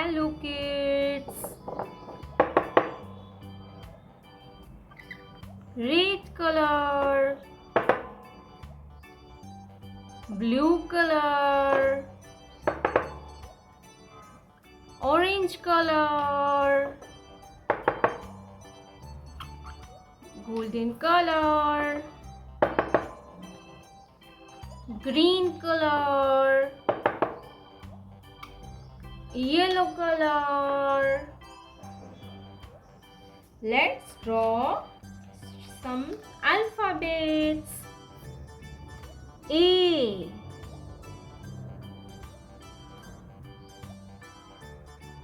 Hello kids. Red color, blue color, orange color, golden color, green color, yellow color. Let's draw some alphabets. A,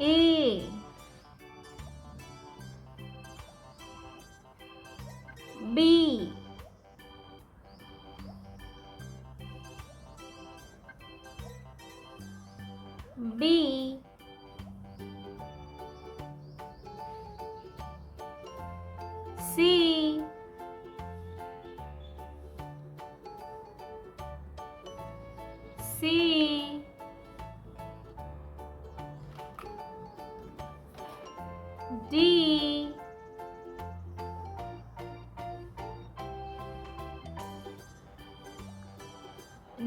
A, B, B, C, C, D,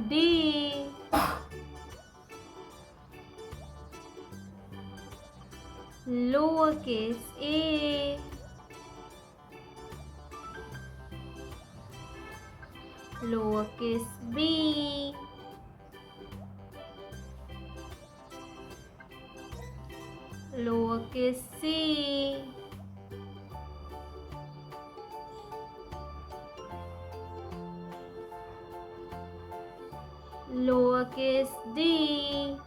D, lowercase a, lowercase b, lowercase c, lowercase d,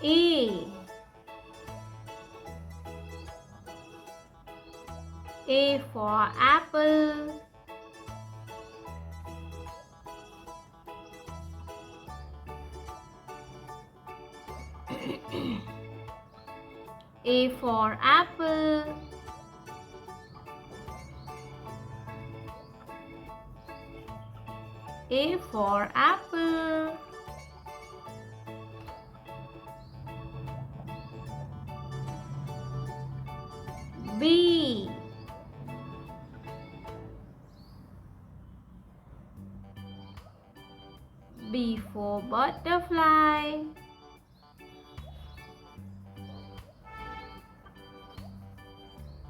A, A for apple, A for apple, A for apple, B, B for butterfly,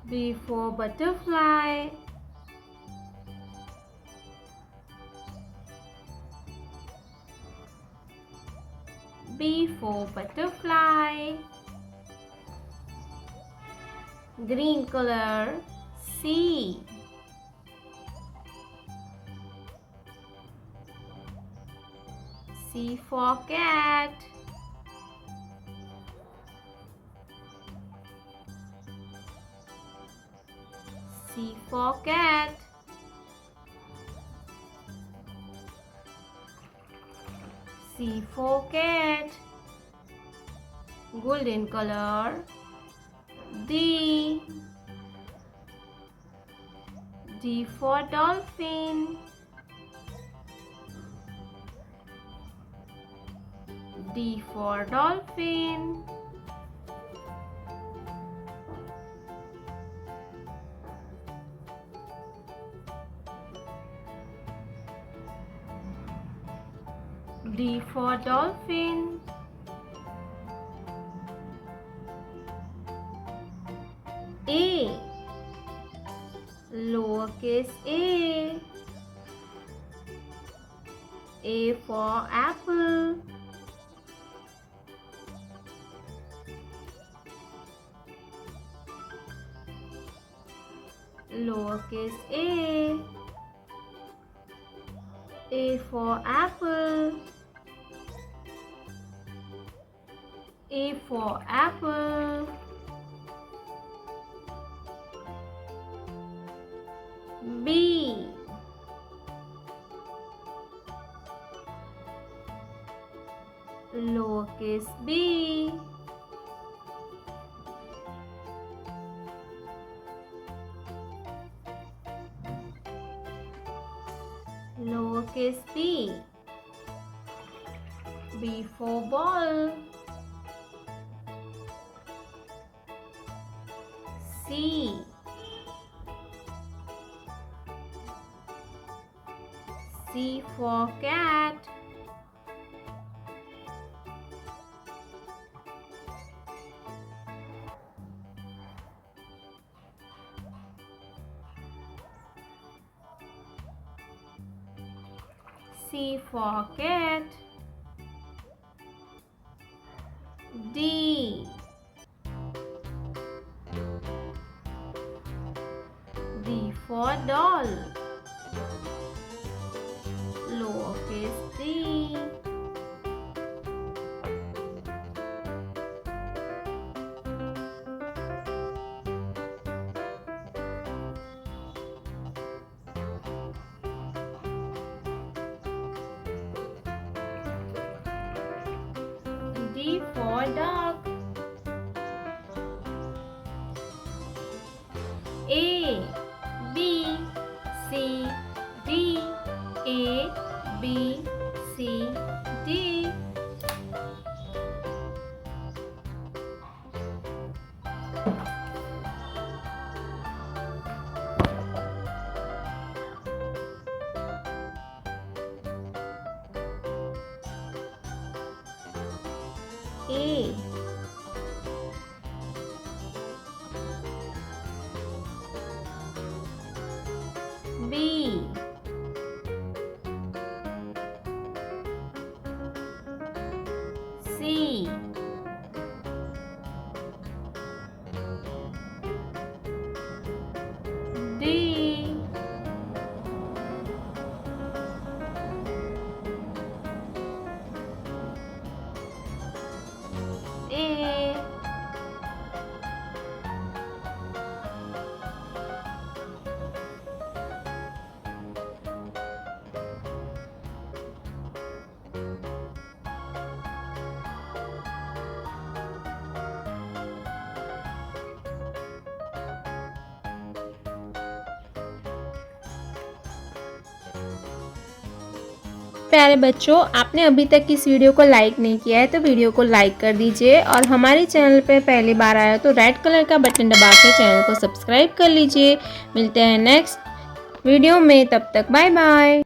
B for butterfly, B for butterfly, green color, C, C for cat, C for cat, C for cat, golden color, D, D for dolphin, D for dolphin, D for dolphin, A, lowercase A for apple, lowercase A for apple, A for apple, B, lowercase b, lowercase b. B for ball. C. C for cat. C for cat. D. D for doll. Lowercase d. D for dog. A, B, C, D. A, B, C, D. A, B, C, D. A, प्यारे बच्चों, आपने अभी तक इस video को like नहीं किया है तो वीडियो को लाइक कर दीजिए और हमारे चैनल पे पहली बार आया तो रेड कलर का बटन दबा के चैनल को सब्सक्राइब कर लीजिए। मिलते हैं नेक्स्ट वीडियो में, तब तक बाय बाय।